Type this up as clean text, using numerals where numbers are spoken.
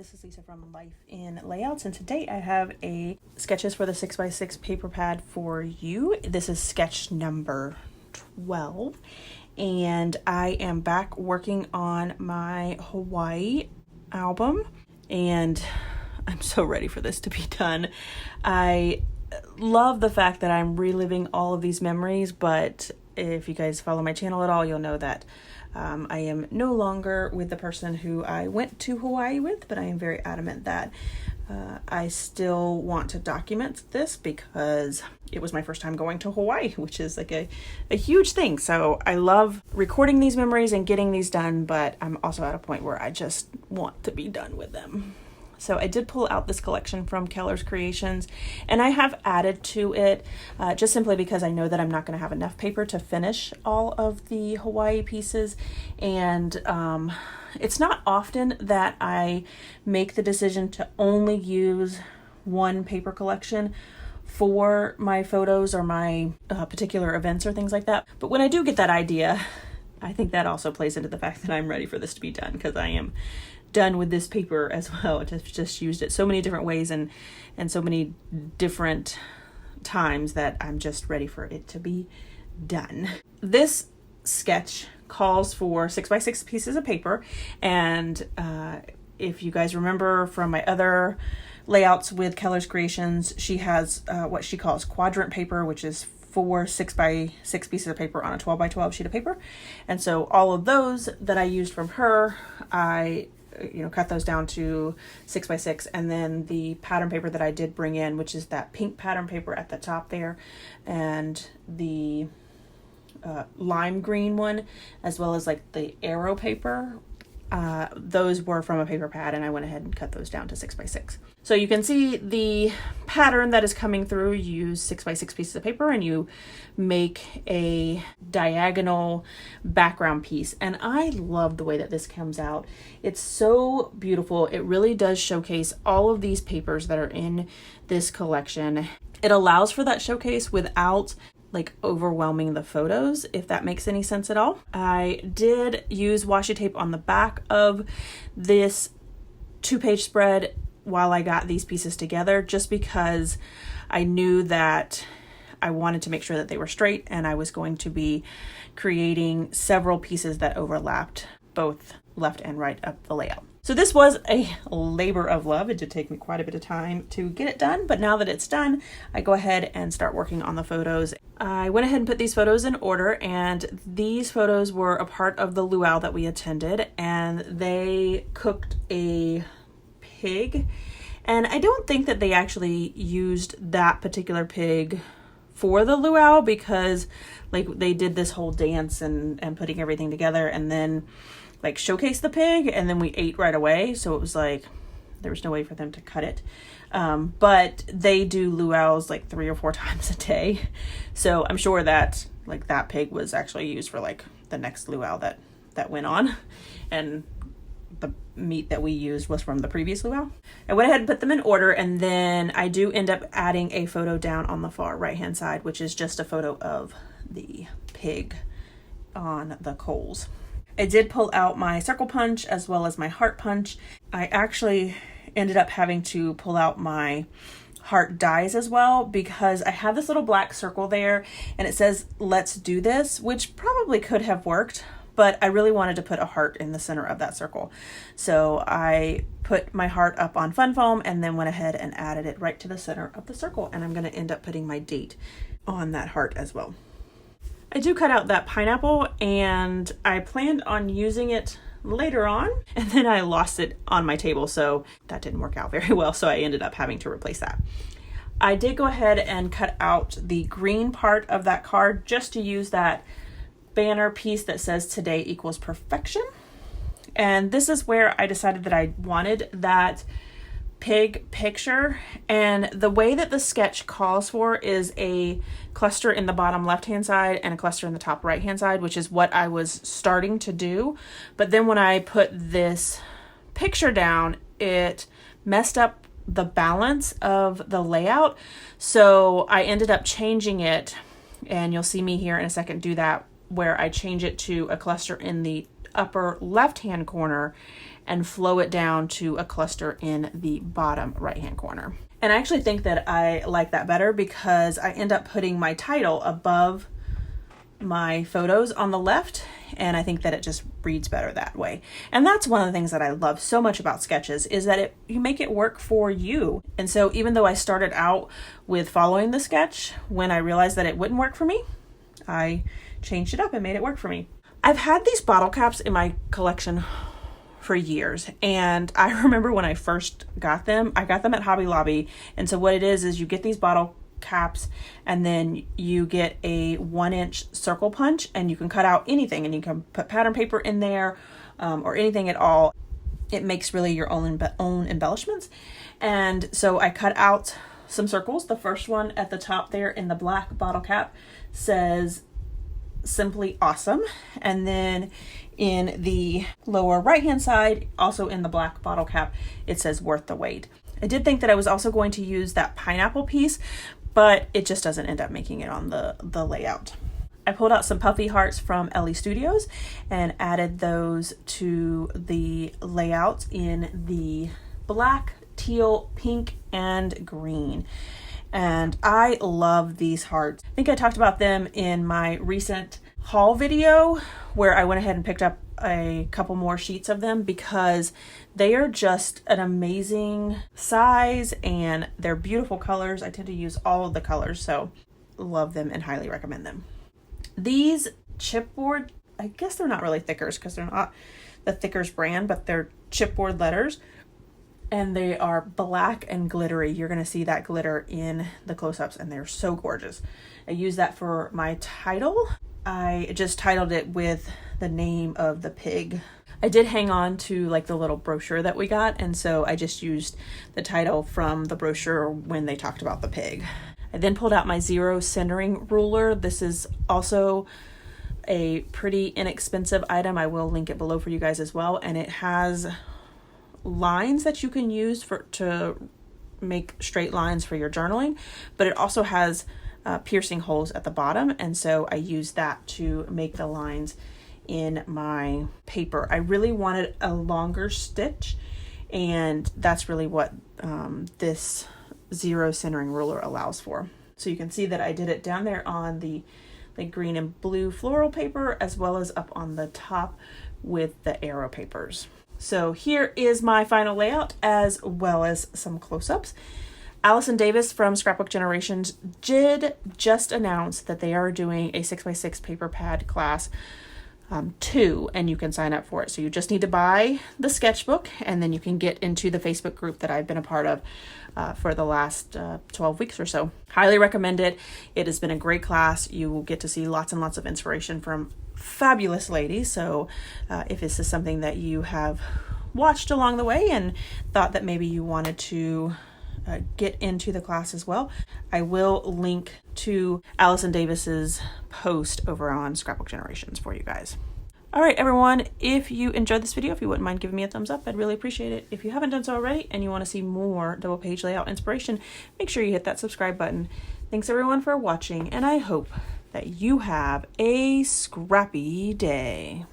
This is Lisa from Life in Layouts, and today I have a sketches for the 6x6 paper pad for you. This is sketch number 12, and I am back working on my Hawaii album, and I'm so ready for this to be done. I love the fact that I'm reliving all of these memories, but if you guys follow my channel at all, you'll know that I am no longer with the person who I went to Hawaii with, but I am very adamant that I still want to document this because it was my first time going to Hawaii, which is like a huge thing. So I love recording these memories and getting these done, but I'm also at a point where I just want to be done with them. So I did pull out this collection from Keller's Creations, and I have added to it just simply because I know that I'm not going to have enough paper to finish all of the Hawaii pieces. And it's not often that I make the decision to only use one paper collection for my photos or my particular events or things like that. But when I do get that idea, I think that also plays into the fact that I'm ready for this to be done, because I am done with this paper as well. I've just used it so many different ways and so many different times that I'm just ready for it to be done. This sketch calls for 6x6 pieces of paper, and if you guys remember from my other layouts with Keller's Creations, she has what she calls quadrant paper, which is 4 6x6 pieces of paper on a 12x12 sheet of paper. And so all of those that I used from her, I cut those down to 6x6, and then the pattern paper that I did bring in, which is that pink pattern paper at the top there, and the lime green one, as well as like the arrow paper, those were from a paper pad, and I went ahead and cut those down to 6x6. So you can see the pattern that is coming through. You use 6x6 pieces of paper and you make a diagonal background piece. And I love the way that this comes out. It's so beautiful. It really does showcase all of these papers that are in this collection. It allows for that showcase without like overwhelming the photos, if that makes any sense at all. I did use washi tape on the back of this 2-page spread while I got these pieces together, just because I knew that I wanted to make sure that they were straight, and I was going to be creating several pieces that overlapped both left and right of the layout. So this was a labor of love. It did take me quite a bit of time to get it done, but now that it's done, I go ahead and start working on the photos. I went ahead and put these photos in order, and these photos were a part of the luau that we attended, and they cooked a pig. And I don't think that they actually used that particular pig for the luau, because like they did this whole dance and putting everything together, and then like showcase the pig, and then we ate right away. So it was like there was no way for them to cut it. But they do luau's like 3 or 4 times a day. So I'm sure that like that pig was actually used for like the next luau that went on. And the meat that we used was from the previous luau. I went ahead and put them in order, and then I do end up adding a photo down on the far right hand side, which is just a photo of the pig on the coals. I did pull out my circle punch as well as my heart punch. I actually ended up having to pull out my heart dies as well, because I have this little black circle there and it says let's do this, which probably could have worked, but I really wanted to put a heart in the center of that circle. So I put my heart up on fun foam and then went ahead and added it right to the center of the circle, and I'm going to end up putting my date on that heart as well. I do cut out that pineapple, and I planned on using it later on, and then I lost it on my table, so that didn't work out very well, so I ended up having to replace that. I did go ahead and cut out the green part of that card just to use that banner piece that says today equals perfection. And this is where I decided that I wanted that pig picture, and the way that the sketch calls for is a cluster in the bottom left hand side and a cluster in the top right hand side, which is what I was starting to do. But then when I put this picture down, it messed up the balance of the layout, so I ended up changing it, and you'll see me here in a second do that, where I change it to a cluster in the upper left hand corner and flow it down to a cluster in the bottom right hand corner. And I actually think that I like that better because I end up putting my title above my photos on the left, and I think that it just reads better that way. And that's one of the things that I love so much about Sketches, is that you make it work for you. And so even though I started out with following the sketch, when I realized that it wouldn't work for me, I changed it up and made it work for me. I've had these bottle caps in my collection for years, and I remember when I first got them, I got them at Hobby Lobby. And so what it is you get these bottle caps, and then you get a 1-inch circle punch, and you can cut out anything, and you can put pattern paper in there, or anything at all. It makes really your own embellishments. And so I cut out some circles. The first one at the top there in the black bottle cap says "Simply Awesome," and then in the lower right hand side, also in the black bottle cap, it says "Worth the Wait." I did think that I was also going to use that pineapple piece, but it just doesn't end up making it on the layout. I pulled out some puffy hearts from Ellie Studios and added those to the layout in the black, teal, pink, and green. And I love these hearts. I think I talked about them in my recent haul video, where I went ahead and picked up a couple more sheets of them because they are just an amazing size and they're beautiful colors. I tend to use all of the colors, so love them and highly recommend them. These chipboard, I guess they're not really Thickers because they're not the Thickers brand, but they're chipboard letters, and they are black and glittery. You're going to see that glitter in the close-ups, and they're so gorgeous. I use that for my title. I just titled it with the name of the pig. I did hang on to like the little brochure that we got, and so I just used the title from the brochure when they talked about the pig. I then pulled out my zero centering ruler. This is also a pretty inexpensive item. I will link it below for you guys as well, and it has lines that you can use to make straight lines for your journaling, but it also has piercing holes at the bottom, and so I used that to make the lines in my paper. I really wanted a longer stitch, and that's really what this zero centering ruler allows for. So you can see that I did it down there on the green and blue floral paper, as well as up on the top with the arrow papers. So here is my final layout, as well as some close-ups. Allison Davis from Scrapbook Generations did just announce that they are doing a 6x6 paper pad class 2, and you can sign up for it. So you just need to buy the sketchbook, and then you can get into the Facebook group that I've been a part of for the last 12 weeks or so. Highly recommend it. It has been a great class. You will get to see lots and lots of inspiration from fabulous ladies. So if this is something that you have watched along the way and thought that maybe you wanted to get into the class as well, I will link to Allison Davis's post over on Scrapbook Generations for you guys. All right, everyone, if you enjoyed this video, if you wouldn't mind giving me a thumbs up, I'd really appreciate it. If you haven't done so already and you want to see more double page layout inspiration, make sure you hit that subscribe button. Thanks everyone for watching, and I hope that you have a scrappy day.